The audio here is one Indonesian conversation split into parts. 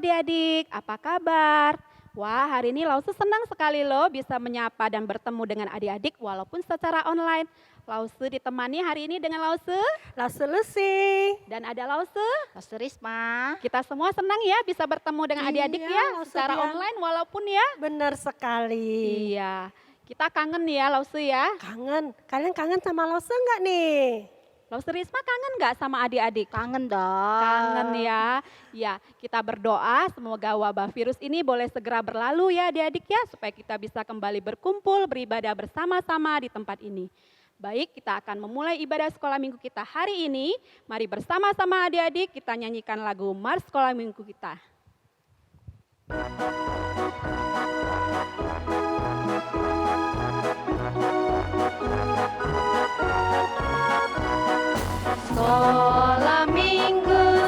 adik-adik, apa kabar? Wah, hari ini Lause senang sekali loh bisa menyapa dan bertemu dengan adik-adik walaupun secara online. Lause ditemani hari ini dengan Lause Lause Lucy. dan ada Lause. Lause Risma. Kita semua senang ya bisa bertemu dengan adik-adik Iya, ya Lause secara dia. online walaupun ya. Benar sekali. Iya, kita kangen ya Lause ya. Kangen. Kalian kangen sama Lause nggak nih? Lause Risma kangen nggak sama adik-adik? Kangen dong. Kangen ya. Ya, kita berdoa semoga wabah virus ini boleh segera berlalu ya adik-adik ya. Supaya kita bisa kembali berkumpul, beribadah bersama-sama di tempat ini. Baik, kita akan memulai ibadah sekolah minggu kita hari ini. Mari bersama-sama adik-adik kita nyanyikan lagu Mars Sekolah Minggu kita.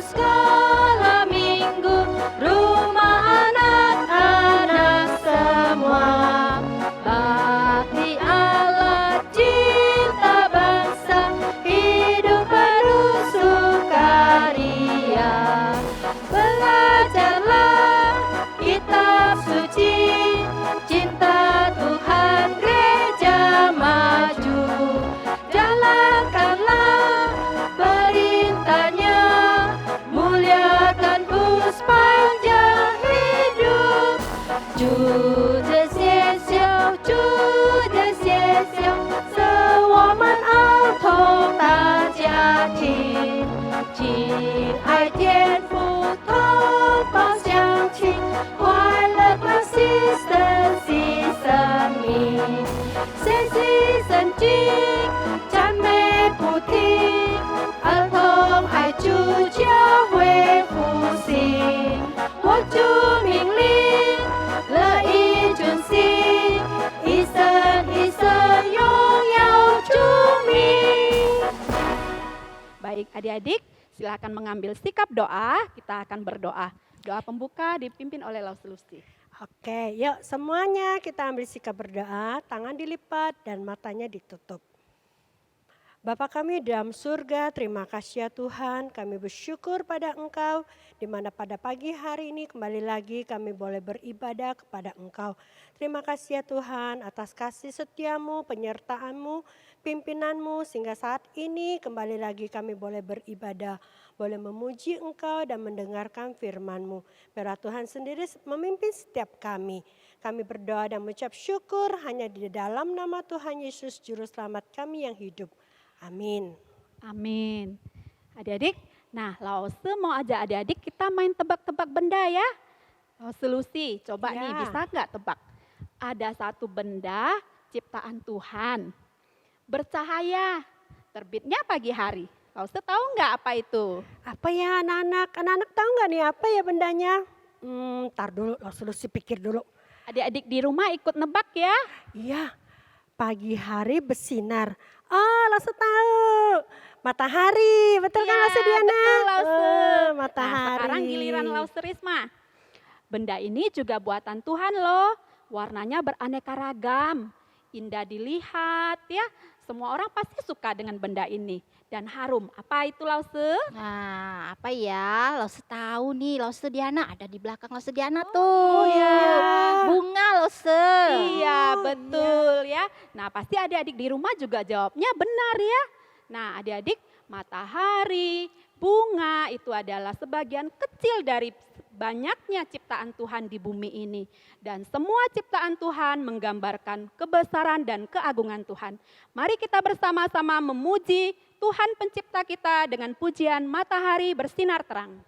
Sekolah minggu, rumah anak-anak semua. Bakti Allah, cinta bangsa, hidup penuh sukaria. Belajarlah kitab suci, cinta Tuhan gereja maju. Jalankanlah perintahnya, muliakan sepanjang hidup. 主的写笑，主的写笑，使我们儿童大家庭，亲爱天父，同胞相亲，快乐关系珍惜生命，学习圣经，赞美不停，儿童爱主，教会复兴，我主命令，乐意遵行，一生一生荣耀主名。 Baik adik-adik, silakan mengambil sikap doa. Kita akan berdoa. Doa pembuka dipimpin oleh Lause Lucy. Oke, yuk semuanya kita ambil sikap berdoa, tangan dilipat dan matanya ditutup. Bapa kami dalam surga, terima kasih ya Tuhan, kami bersyukur pada Engkau, di mana pada pagi hari ini kembali lagi kami boleh beribadah kepada Engkau. Terima kasih ya Tuhan atas kasih setiamu, penyertaan-Mu, pimpinan-Mu, sehingga saat ini kembali lagi kami boleh beribadah, boleh memuji Engkau dan mendengarkan firman-Mu. Biarlah Tuhan sendiri memimpin setiap kami. Kami berdoa dan mengucap syukur hanya di dalam nama Tuhan Yesus, Juru Selamat kami yang hidup. Amin. Amin. Adik-adik, nah Lause mau ajak adik-adik kita main tebak-tebak benda ya. Lause Lucy, coba nih Ya. bisa nggak tebak? Ada satu benda ciptaan Tuhan, bercahaya, terbitnya pagi hari. Lause tahu nggak apa itu? Apa ya anak-anak? Anak-anak tahu nggak nih apa ya bendanya? Ntar dulu, Lucy pikir dulu. Adik-adik di rumah ikut nebak ya. Iya, pagi hari bersinar. Oh, Lucy tahu. Matahari, betul kan Ya, Lucy Diana? betul, Lause. Matahari. Nah, sekarang giliran Lause Risma. Benda ini juga buatan Tuhan loh. Warnanya beraneka ragam, indah dilihat ya. Semua orang pasti suka dengan benda ini dan harum. Apa itu Lause? Nah, apa ya? Lause tahu nih, Lause Diana ada di belakang Lause Diana tuh. Oh iya. Bunga Lause. Iya, betul ya. Nah, pasti adik-adik di rumah juga jawabnya benar ya. Nah, adik-adik, matahari, bunga itu adalah sebagian kecil dari banyaknya ciptaan Tuhan di bumi ini. Dan semua ciptaan Tuhan menggambarkan kebesaran dan keagungan Tuhan. Mari kita bersama-sama memuji Tuhan pencipta kita dengan pujian matahari bersinar terang.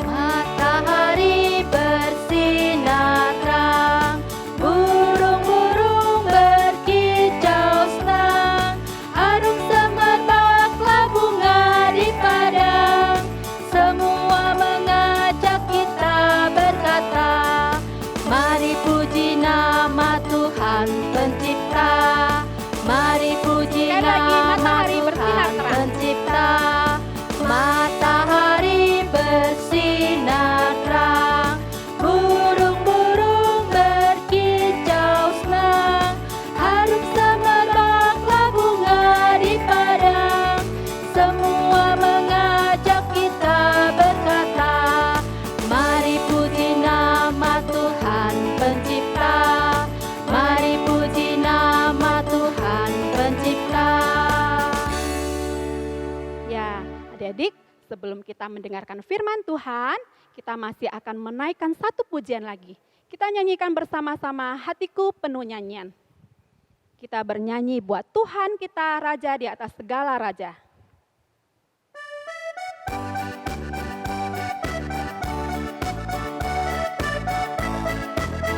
Matahari bersinar terang, burung-burung berkicau senang, harum semerbaklah bunga di padang, semua mengajak kita berkata, mari puji nama Tuhan pencipta, mari puji Sekali lagi, nama matahari bersinar Tuhan terang. sebelum kita mendengarkan firman Tuhan, kita masih akan menaikkan satu pujian lagi. Kita nyanyikan bersama-sama Hatiku Penuh Nyanyian. Kita bernyanyi buat Tuhan kita Raja di atas segala raja.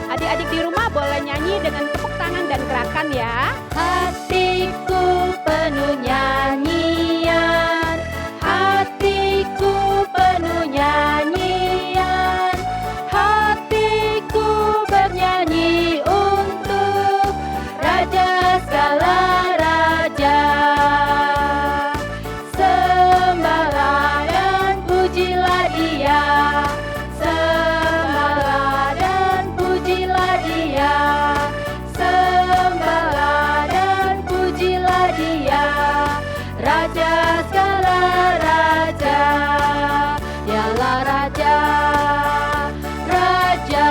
Adik-adik di rumah boleh nyanyi dengan tepuk tangan dan gerakan ya. Hatiku penuh nyanyian, hatiku penuh nyanyian, hatiku bernyanyi untuk Raja segala raja. Sembahlah dan pujilah Dia, sembahlah dan pujilah Dia, sembahlah dan pujilah Dia, Raja segala raja. Dialah Raja, Raja,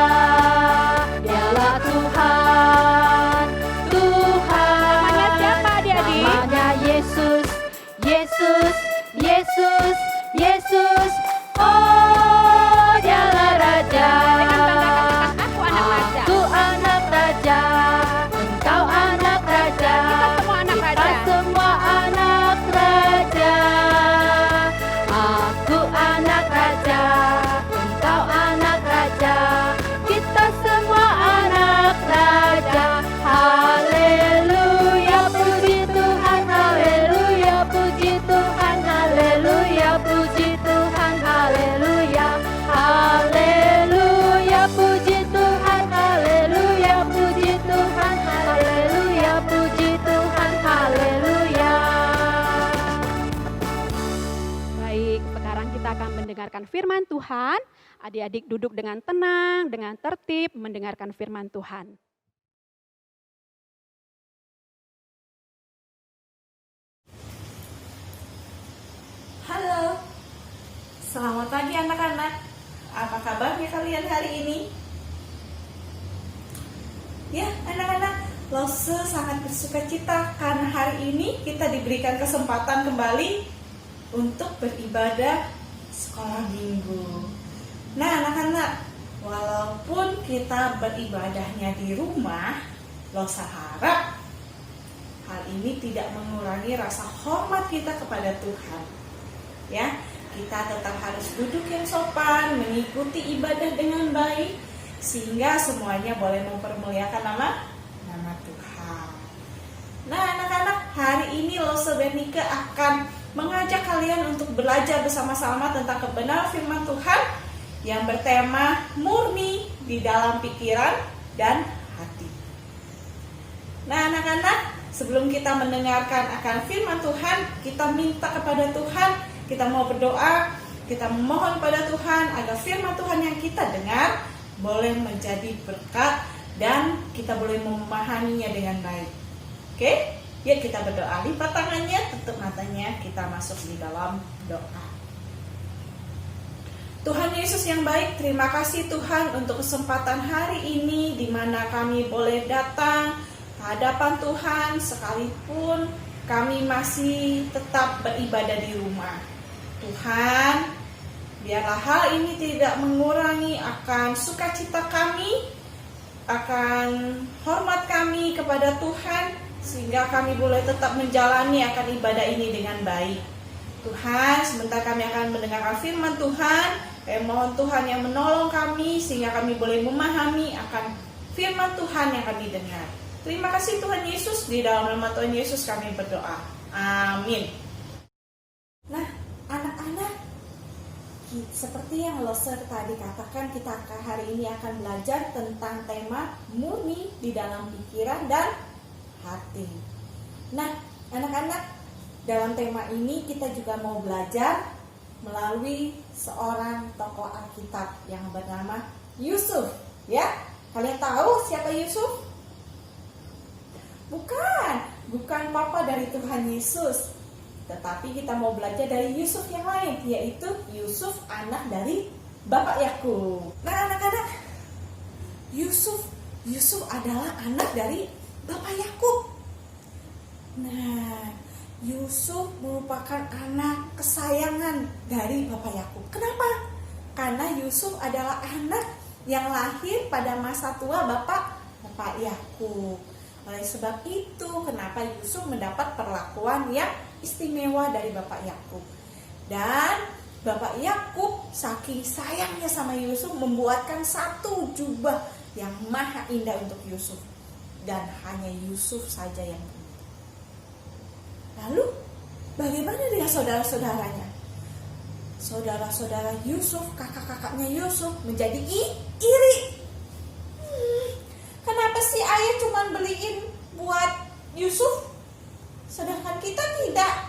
Dialah Tuhan, Tuhan. Namanya siapa adik-adik? Namanya Yesus, Yesus, Yesus, Yesus. Oh, Dialah Raja. Dengan bangga katakan, aku anak raja. Aku anak raja, engkau anak raja. Kita semua anak Kita raja. semua anak raja. Aku anak raja, engkau anak raja. Kita semua anak raja. Haleluya, puji Tuhan. Haleluya, puji Tuhan. Haleluya, puji Tuhan. Haleluya. Haleluya, puji Tuhan. Haleluya, puji Tuhan. Haleluya, puji Tuhan. Haleluya. Baik, sekarang kita akan mendengarkan firman Tuhan. Adik-adik duduk dengan tenang, dengan tertib mendengarkan firman Tuhan. Halo, selamat pagi anak-anak. Apa kabarnya kalian hari ini? Ya, anak-anak, Lose sangat bersuka cita karena hari ini kita diberikan kesempatan kembali untuk beribadah sekolah minggu. Nah, anak-anak, walaupun kita beribadahnya di rumah, Lose harap hal ini tidak mengurangi rasa hormat kita kepada Tuhan. Ya, kita tetap harus duduk yang sopan, mengikuti ibadah dengan baik, sehingga semuanya boleh mempermuliakan nama Tuhan. Nah, anak-anak, hari ini Lose Bernike akan mengajak kalian untuk belajar bersama-sama tentang kebenaran firman Tuhan yang bertema murni di dalam pikiran dan hati. Nah, anak-anak, sebelum kita mendengarkan akan firman Tuhan, kita minta kepada Tuhan, kita mau berdoa, kita memohon pada Tuhan agar firman Tuhan yang kita dengar boleh menjadi berkat dan kita boleh memahaminya dengan baik. Oke? Yuk kita berdoa. Lipat tangannya, tutup matanya, kita masuk di dalam doa. Tuhan Yesus yang baik, terima kasih Tuhan untuk kesempatan hari ini di mana kami boleh datang ke hadapan Tuhan sekalipun kami masih tetap beribadah di rumah. Tuhan, biarlah hal ini tidak mengurangi akan sukacita kami, akan hormat kami kepada Tuhan, sehingga kami boleh tetap menjalani akan ibadah ini dengan baik. Tuhan, sebentar kami akan mendengarkan firman Tuhan. Mohon Tuhan yang menolong kami, sehingga kami boleh memahami akan firman Tuhan yang kami dengar. Terima kasih Tuhan Yesus, di dalam nama Tuhan Yesus kami berdoa. Amin. Nah, anak-anak, seperti yang Lose tadi katakan, kita hari ini akan belajar tentang tema murni di dalam pikiran dan hati. Nah, anak-anak, dalam tema ini kita juga mau belajar melalui seorang tokoh Alkitab yang bernama Yusuf. Ya, kalian tahu siapa Yusuf? Bukan papa dari Tuhan Yesus. Tetapi kita mau belajar dari Yusuf yang lain, yaitu Yusuf anak dari Bapak Yakub. Nah, anak-anak, Yusuf adalah anak dari Bapak Yakub. Nah, Yusuf merupakan anak kesayangan dari Bapak Yakub. Kenapa? Karena Yusuf adalah anak yang lahir pada masa tua Bapak Yakub. Oleh sebab itu, kenapa Yusuf mendapat perlakuan yang istimewa dari Bapak Yakub. Dan Bapak Yakub saking sayangnya sama Yusuf membuatkan satu jubah yang maha indah untuk Yusuf. Dan hanya Yusuf saja yang punya. Lalu bagaimana dengan saudara-saudaranya? Saudara-saudara Yusuf, kakak-kakaknya Yusuf menjadi iri. Kenapa sih ayah cuma beliin buat Yusuf, sedangkan kita tidak?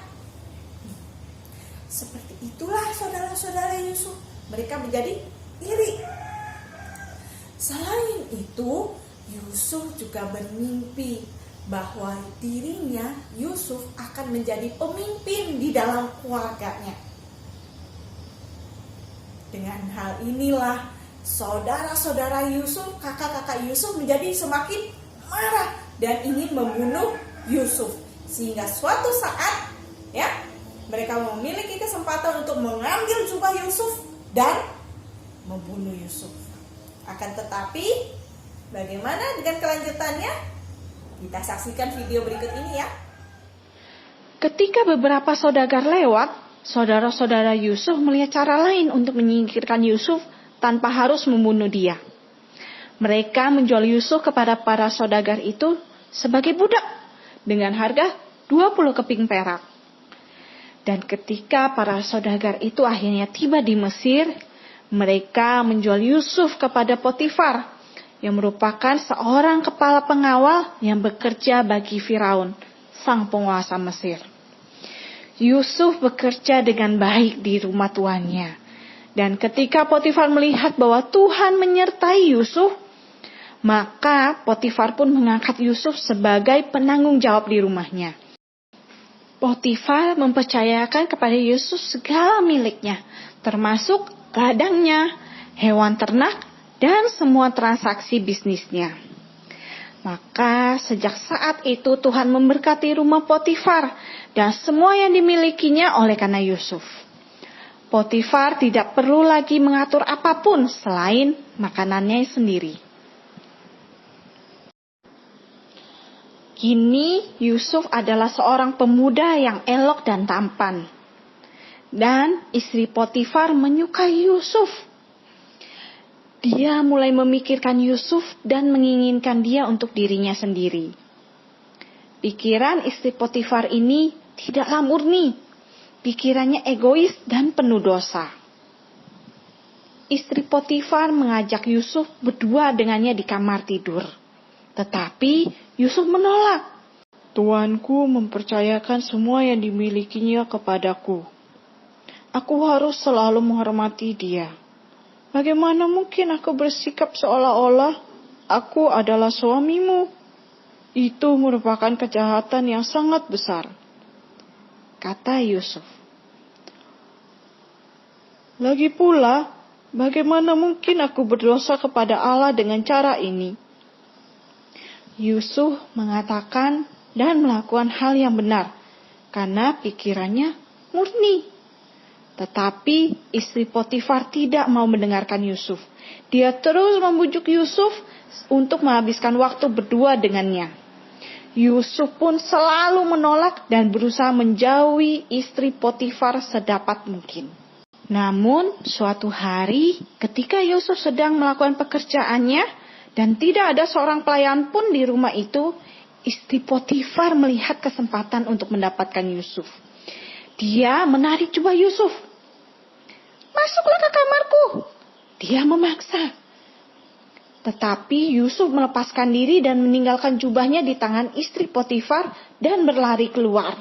Seperti itulah saudara-saudara Yusuf, mereka menjadi iri. Selain itu, Yusuf juga bermimpi bahwa dirinya, Yusuf, akan menjadi pemimpin di dalam keluarganya. Dengan hal inilah saudara-saudara Yusuf, kakak-kakak Yusuf menjadi semakin marah dan ingin membunuh Yusuf. Sehingga suatu saat mereka memiliki kesempatan untuk mengambil jubah Yusuf dan membunuh Yusuf. Akan tetapi bagaimana dengan kelanjutannya? Kita saksikan video berikut ini ya. Ketika beberapa saudagar lewat, saudara-saudara Yusuf melihat cara lain untuk menyingkirkan Yusuf tanpa harus membunuh dia. Mereka menjual Yusuf kepada para saudagar itu sebagai budak dengan harga 20 keping perak. Dan ketika para saudagar itu akhirnya tiba di Mesir, mereka menjual Yusuf kepada Potifar, yang merupakan seorang kepala pengawal yang bekerja bagi Firaun, sang penguasa Mesir. Yusuf bekerja dengan baik di rumah tuannya. Dan ketika Potifar melihat bahwa Tuhan menyertai Yusuf, maka Potifar pun mengangkat Yusuf sebagai penanggung jawab di rumahnya. Potifar mempercayakan kepada Yusuf segala miliknya, termasuk ladangnya, hewan ternak, dan semua transaksi bisnisnya. Maka sejak saat itu Tuhan memberkati rumah Potifar dan semua yang dimilikinya oleh karena Yusuf. Potifar tidak perlu lagi mengatur apapun selain makanannya sendiri. Kini Yusuf adalah seorang pemuda yang elok dan tampan. Dan istri Potifar menyukai Yusuf. Dia mulai memikirkan Yusuf dan menginginkan dia untuk dirinya sendiri. Pikiran istri Potifar ini tidaklah murni. Pikirannya egois dan penuh dosa. Istri Potifar mengajak Yusuf berdua dengannya di kamar tidur. Tetapi Yusuf menolak. Tuanku mempercayakan semua yang dimilikinya kepadaku. Aku harus selalu menghormati dia. Bagaimana mungkin aku bersikap seolah-olah aku adalah suamimu? Itu merupakan kejahatan yang sangat besar, kata Yusuf. Lagi pula, bagaimana mungkin aku berdosa kepada Allah dengan cara ini? Yusuf mengatakan dan melakukan hal yang benar, karena pikirannya murni. Tetapi istri Potifar tidak mau mendengarkan Yusuf. Dia terus membujuk Yusuf untuk menghabiskan waktu berdua dengannya. Yusuf pun selalu menolak dan berusaha menjauhi istri Potifar sedapat mungkin. Namun suatu hari ketika Yusuf sedang melakukan pekerjaannya dan tidak ada seorang pelayan pun di rumah itu, istri Potifar melihat kesempatan untuk mendapatkan Yusuf. Dia menarik jubah Yusuf. Masuklah ke kamarku. Dia memaksa. Tetapi Yusuf melepaskan diri dan meninggalkan jubahnya di tangan istri Potifar dan berlari keluar.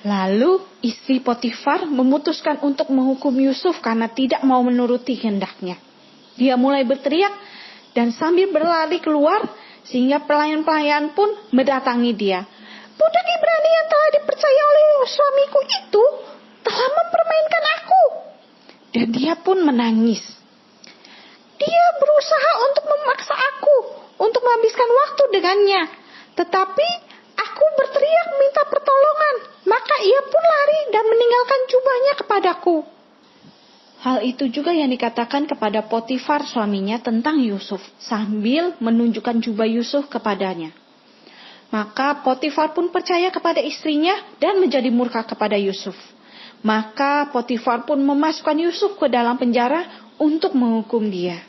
Lalu istri Potifar memutuskan untuk menghukum Yusuf karena tidak mau menuruti kehendaknya. Dia mulai berteriak dan sambil berlari keluar sehingga pelayan-pelayan pun mendatangi dia. Budak Ibrani yang telah dipercaya oleh suamiku itu telah mempermainkan aku. Dan dia pun menangis. Dia berusaha untuk memaksa aku untuk menghabiskan waktu dengannya. Tetapi aku berteriak minta pertolongan, maka ia pun lari dan meninggalkan jubahnya kepadaku. Hal itu juga yang dikatakan kepada Potifar suaminya tentang Yusuf, sambil menunjukkan jubah Yusuf kepadanya. Maka Potifar pun percaya kepada istrinya dan menjadi murka kepada Yusuf. Maka Potifar pun memasukkan Yusuf ke dalam penjara untuk menghukum dia.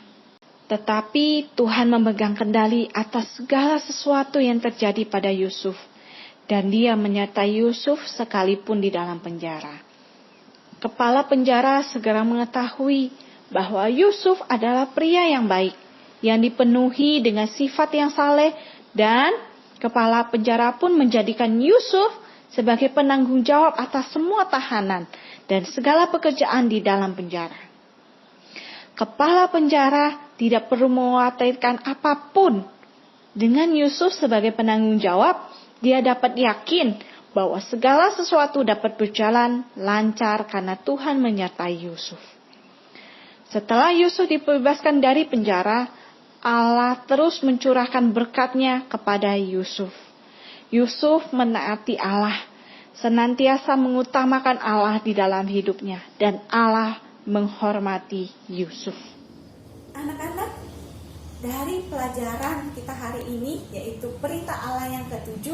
Tetapi Tuhan memegang kendali atas segala sesuatu yang terjadi pada Yusuf. Dan dia menyertai Yusuf sekalipun di dalam penjara. Kepala penjara segera mengetahui bahwa Yusuf adalah pria yang baik, yang dipenuhi dengan sifat yang saleh, dan kepala penjara pun menjadikan Yusuf sebagai penanggung jawab atas semua tahanan dan segala pekerjaan di dalam penjara. Kepala penjara tidak perlu mengkhawatirkan apapun. Dengan Yusuf sebagai penanggung jawab, dia dapat yakin bahwa segala sesuatu dapat berjalan lancar karena Tuhan menyertai Yusuf. Setelah Yusuf dibebaskan dari penjara, Allah terus mencurahkan berkat-Nya kepada Yusuf. Yusuf menaati Allah, senantiasa mengutamakan Allah di dalam hidupnya, dan Allah menghormati Yusuf. Anak-anak, dari pelajaran kita hari ini, yaitu perintah Allah yang ke-7,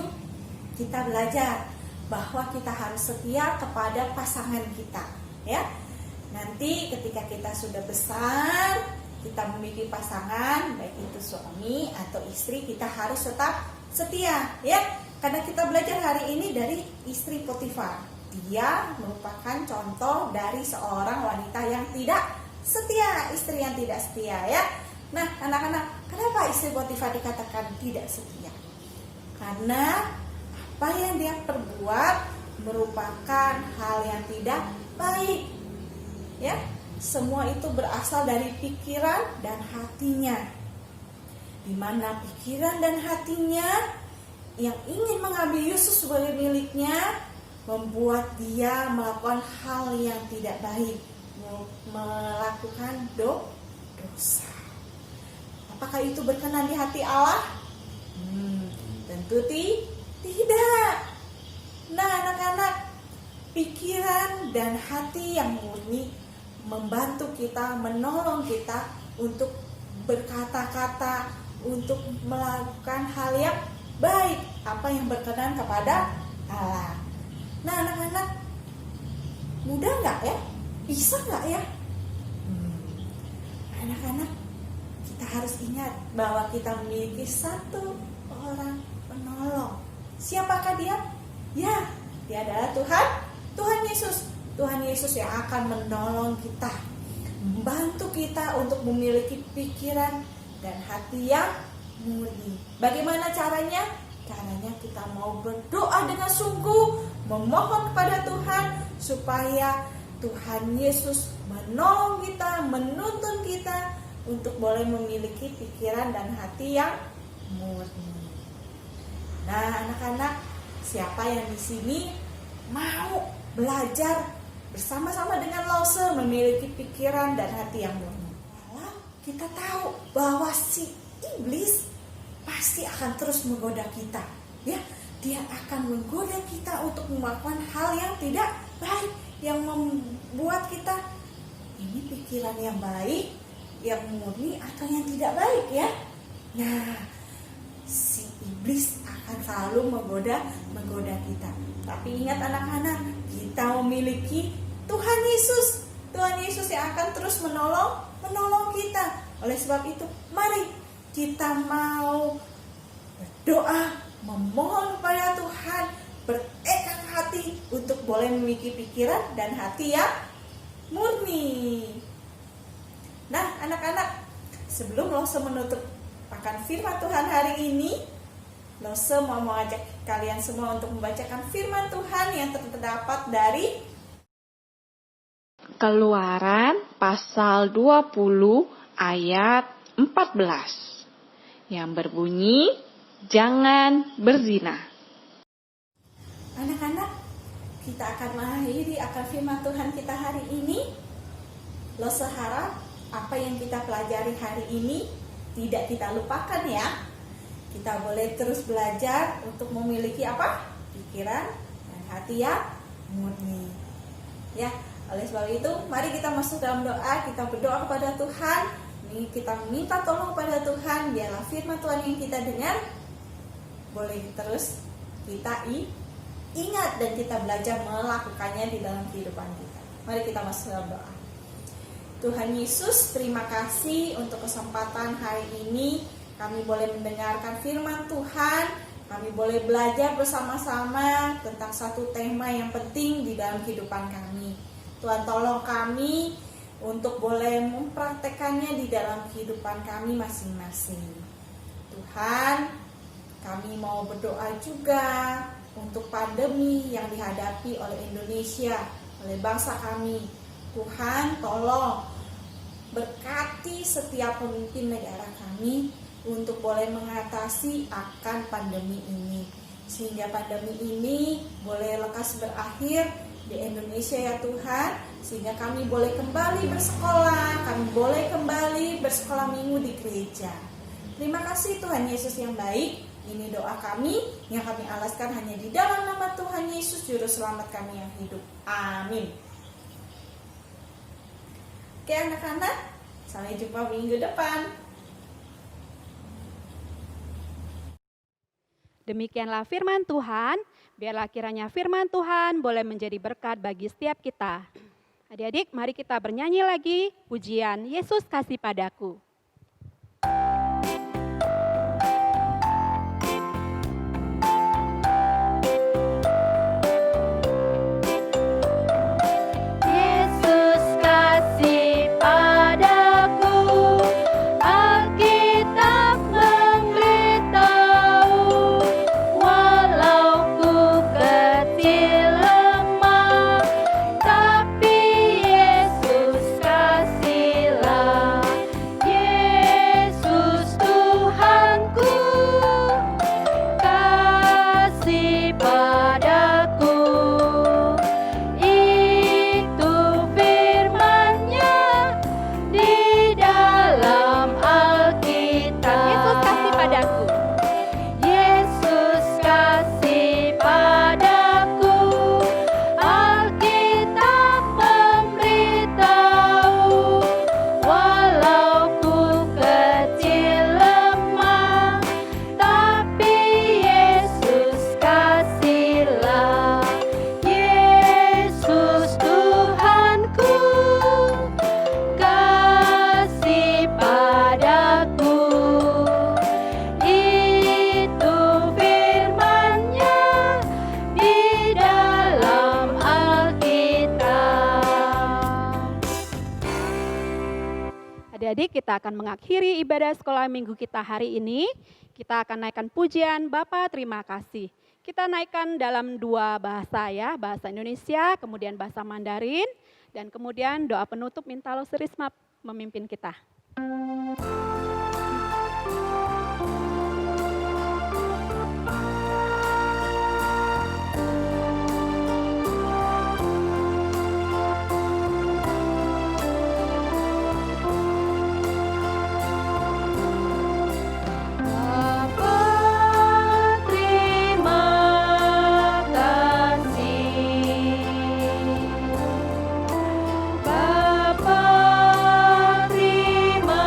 kita belajar bahwa kita harus setia kepada pasangan kita, ya. Nanti ketika kita sudah besar, kita memiliki pasangan, baik itu suami atau istri, kita harus tetap setia, ya. Karena kita belajar hari ini dari istri Potifar. Dia merupakan contoh dari seorang wanita yang tidak setia, istri yang tidak setia, ya. Nah, anak-anak, kenapa istri Potifar dikatakan tidak setia? Karena apa yang dia perbuat merupakan hal yang tidak baik, ya. Semua itu berasal dari pikiran dan hatinya, di mana pikiran dan hatinya yang ingin mengambil Yusuf sebagai miliknya membuat dia melakukan hal yang tidak baik, melakukan dosa. Apakah itu berkenan di hati Allah? Tentu tidak. Nah, anak-anak, pikiran dan hati yang murni membantu kita, menolong kita untuk berkata-kata, untuk melakukan hal yang baik, apa yang berkenan kepada Allah. Nah, anak-anak, mudah nggak ya? Bisa nggak ya? Anak-anak, kita harus ingat bahwa kita memiliki satu orang penolong. Siapakah dia? Ya, dia adalah Tuhan Yesus. Tuhan Yesus yang akan menolong kita, membantu kita untuk memiliki pikiran dan hati yang murni. Bagaimana caranya? Caranya kita mau berdoa dengan sungguh, memohon kepada Tuhan supaya Tuhan Yesus menolong kita, menuntun kita untuk boleh memiliki pikiran dan hati yang murni. Nah, anak-anak, siapa yang di sini mau belajar bersama-sama dengan Lause memiliki pikiran dan hati yang murni? Kalau kita tahu bahwa si iblis pasti akan terus menggoda kita, ya, dia akan menggoda kita untuk melakukan hal yang tidak baik, yang membuat kita ini pikiran yang baik, yang murni atau yang tidak baik, ya. Nah, si iblis akan selalu menggoda kita. Tapi ingat anak-anak, kita memiliki Tuhan Yesus. Tuhan Yesus yang akan terus menolong kita. Oleh sebab itu, mari kita mau berdoa, memohon kepada Tuhan, berekang hati untuk boleh memiliki pikiran dan hati yang murni. Nah, anak-anak, sebelum Lause menutup akan firman Tuhan hari ini, Lause mau mengajak kalian semua untuk membacakan firman Tuhan yang terdapat dari Keluaran pasal 20 ayat 14 yang berbunyi, jangan berzina. Anak-anak, kita akan mengakhiri akan firman Tuhan kita hari ini. Lause harap apa yang kita pelajari hari ini tidak kita lupakan, ya. Kita boleh terus belajar untuk memiliki apa? Pikiran dan hati yang murni. Ya, oleh sebab itu, mari kita masuk dalam doa. Kita berdoa kepada Tuhan. Ini kita minta tolong kepada Tuhan. Biarlah firman Tuhan yang kita dengar boleh terus kita ingat dan kita belajar melakukannya di dalam kehidupan kita. Mari kita masuk dalam doa. Tuhan Yesus, terima kasih untuk kesempatan hari ini. Kami boleh mendengarkan firman Tuhan. Kami boleh belajar bersama-sama tentang satu tema yang penting di dalam kehidupan kami. Tuhan tolong kami untuk boleh mempraktekannya di dalam kehidupan kami masing-masing. Tuhan, kami mau berdoa juga untuk pandemi yang dihadapi oleh Indonesia, oleh bangsa kami. Tuhan, tolong berkati setiap pemimpin negara kami untuk boleh mengatasi akan pandemi ini. Sehingga pandemi ini boleh lekas berakhir di Indonesia ya Tuhan. Sehingga kami boleh kembali bersekolah, kami boleh kembali bersekolah minggu di gereja. Terima kasih Tuhan Yesus yang baik. Ini doa kami yang kami alaskan hanya di dalam nama Tuhan Yesus, Juru Selamat kami yang hidup. Amin. Oke anak-anak, sampai jumpa minggu depan. Demikianlah firman Tuhan. Biarlah kiranya firman Tuhan boleh menjadi berkat bagi setiap kita. Adik-adik, mari kita bernyanyi lagi pujian Yesus kasih padaku. Yesus kasih padaku, Alkitab memberitahu, walau ku kecil lemah, tapi Yesus kasihlah. Yesus Tuhanku kasih padaku. Itu firman-Nya di dalam Alkitab. Yesus kasih padaku. Yesus kasih padaku, Alkitab memberitahu, walau ku kecil lemah, tapi Yesus kasihlah. Yesus Tuhanku kasih padaku. Itu firman-Nya di dalam Alkitab. Adik-adik, kita akan mengakhiri ibadah sekolah minggu kita hari ini. Kita akan naikkan pujian Bapa terima kasih. Kita naikkan dalam dua bahasa ya, bahasa Indonesia, kemudian bahasa Mandarin, dan kemudian doa penutup minta Lo Serisma memimpin kita. Bapa terima kasih, Bapa terima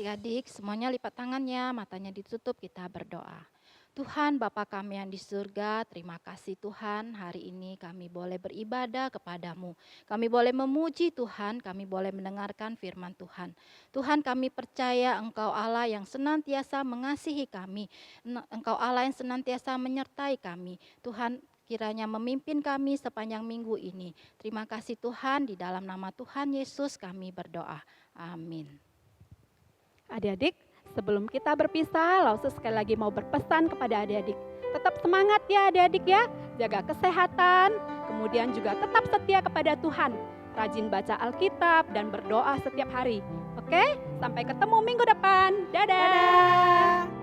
Adik-adik semuanya lipat tangannya, matanya ditutup, kita berdoa. Tuhan Bapa kami yang di surga, terima kasih Tuhan, hari ini kami boleh beribadah kepadamu. Kami boleh memuji Tuhan, kami boleh mendengarkan firman Tuhan. Tuhan, kami percaya Engkau Allah yang senantiasa mengasihi kami. Engkau Allah yang senantiasa menyertai kami. Tuhan, kiranya memimpin kami sepanjang minggu ini. Terima kasih Tuhan, di dalam nama Tuhan Yesus kami berdoa. Amin. Adik-adik, sebelum kita berpisah, Lausus sekali lagi mau berpesan kepada adik-adik. Tetap semangat ya adik-adik ya, jaga kesehatan, kemudian juga tetap setia kepada Tuhan. Rajin baca Alkitab dan berdoa setiap hari. Oke, sampai ketemu minggu depan. Dadah. Dadah.